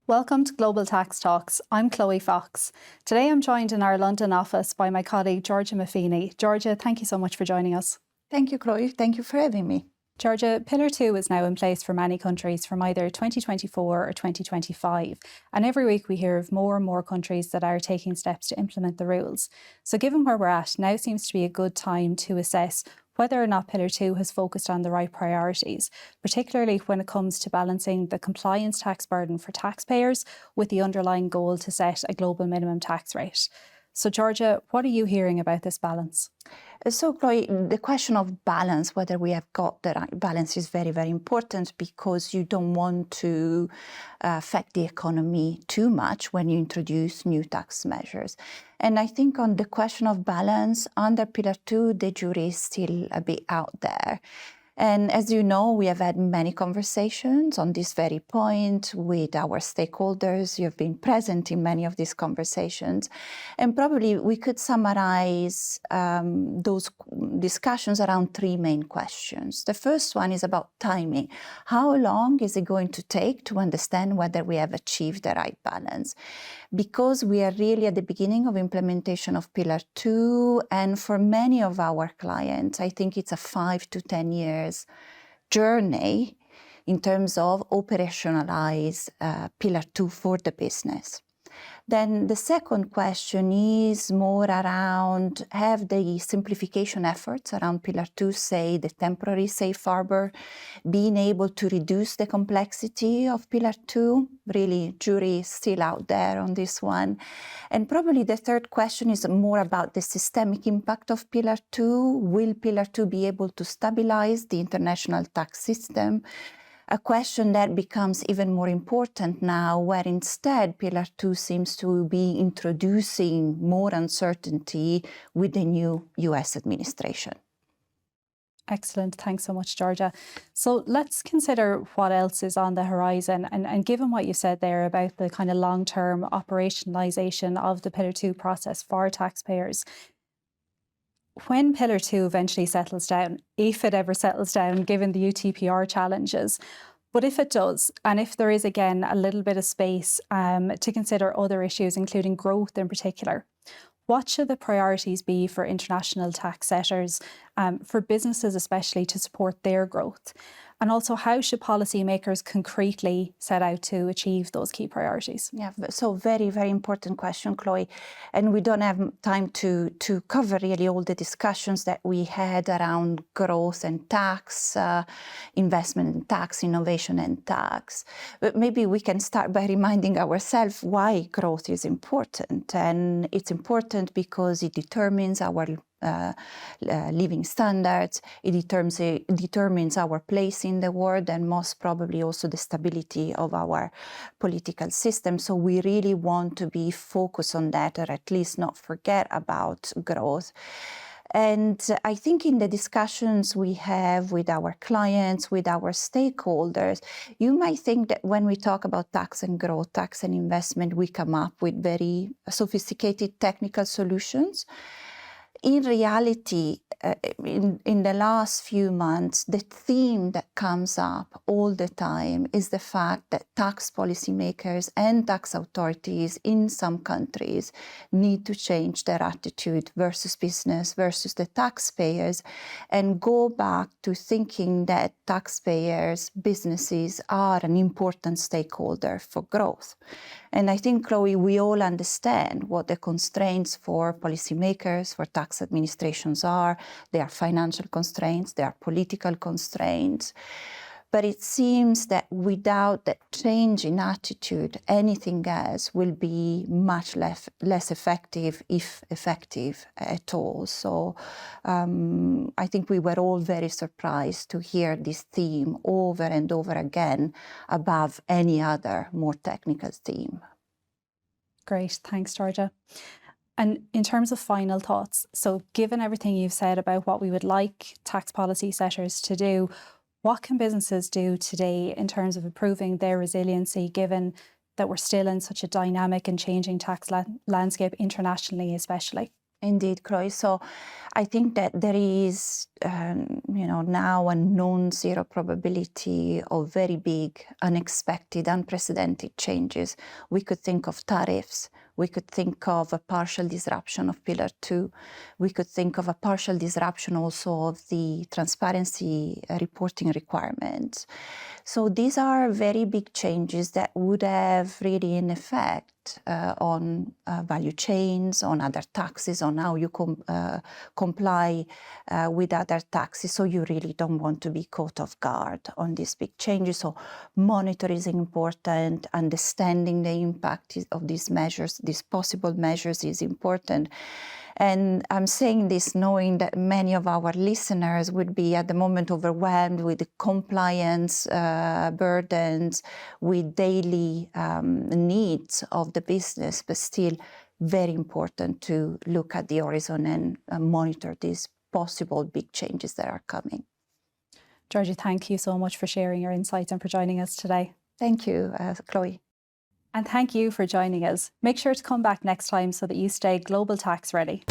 Welcome to Global Tax Talks. I'm Chloe Fox. Today I'm joined in our London office by my colleague Giorgia Maffini. Giorgia, thank you so much for joining us. Thank you, Chloe. Thank you for having me. Giorgia, Pillar 2 is now in place for many countries from either 2024 or 2025. And every week we hear of more and more countries that are taking steps to implement the rules. So given where we're at, now seems to be a good time to assess whether or not Pillar 2 has focused on the right priorities, particularly when it comes to balancing the compliance tax burden for taxpayers with the underlying goal to set a global minimum tax rate. So Giorgia, what are you hearing about this balance? So, Chloe, the question of balance, whether we have got the right balance, is very, very important because you don't want to affect the economy too much when you introduce new tax measures. And I think on the question of balance, under Pillar 2, the jury is still a bit out there. And as you know, we have had many conversations on this very point with our stakeholders. You've been present in many of these conversations. And probably we could summarize those discussions around three main questions. The first one is about timing. How long is it going to take to understand whether we have achieved the right balance? Because we are really at the beginning of implementation of Pillar 2, and for many of our clients, I think it's a 5 to 10 years journey in terms of operationalize Pillar 2 for the business. Then the second question is more around, have the simplification efforts around Pillar 2, say the temporary safe harbor, being able to reduce the complexity of Pillar 2? Really, jury is still out there on this one. And probably the third question is more about the systemic impact of Pillar 2. Will Pillar 2 be able to stabilize the international tax system? A question that becomes even more important now, where instead Pillar 2 seems to be introducing more uncertainty with the new US administration. Excellent. Thanks so much, Giorgia. So let's consider what else is on the horizon. And given what you said there about the kind of long-term operationalisation of the Pillar 2 process for taxpayers, when Pillar 2 eventually settles down, if it ever settles down, given the UTPR challenges, but if it does, and if there is again a little bit of space to consider other issues, including growth in particular, what should the priorities be for international tax setters, for businesses especially, to support their growth? And also, how should policymakers concretely set out to achieve those key priorities? Yeah, so very, very important question, Chloe. And we don't have time to cover really all the discussions that we had around growth and tax, investment in tax, innovation and tax. But maybe we can start by reminding ourselves why growth is important. And it's important because it determines our living standards, it determines our place in the world, and most probably also the stability of our political system. So we really want to be focused on that, or at least not forget about growth. And I think in the discussions we have with our clients, with our stakeholders, you might think that when we talk about tax and growth, tax and investment, we come up with very sophisticated technical solutions. In reality, in the last few months, the theme that comes up all the time is the fact that tax policymakers and tax authorities in some countries need to change their attitude versus business, versus the taxpayers, and go back to thinking that taxpayers, businesses are an important stakeholder for growth. And I think, Chloe, we all understand what the constraints for policymakers, for tax administrations are. They are financial constraints, they are political constraints. But it seems that without that change in attitude, anything else will be much less effective, if effective at all. So I think we were all very surprised to hear this theme over and over again above any other more technical theme. Great. Thanks, Giorgia. And in terms of final thoughts, so given everything you've said about what we would like tax policy setters to do, what can businesses do today in terms of improving their resiliency, given that we're still in such a dynamic and changing tax landscape internationally especially? Indeed, Chloe. So I think that there is, now a non-zero probability of very big, unexpected, unprecedented changes. We could think of tariffs. We could think of a partial disruption of Pillar 2. We could think of a partial disruption also of the transparency reporting requirements. So these are very big changes that would have really an effect on value chains, on other taxes, on how you comply with other taxes. So you really don't want to be caught off guard on these big changes. So monitoring is important, understanding the impact of these measures, these possible measures is important. And I'm saying this knowing that many of our listeners would be at the moment overwhelmed with the compliance burdens, with daily needs of the business, but still very important to look at the horizon and monitor these possible big changes that are coming. Giorgia, thank you so much for sharing your insights and for joining us today. Thank you, Chloe. And thank you for joining us. Make sure to come back next time so that you stay global tax ready.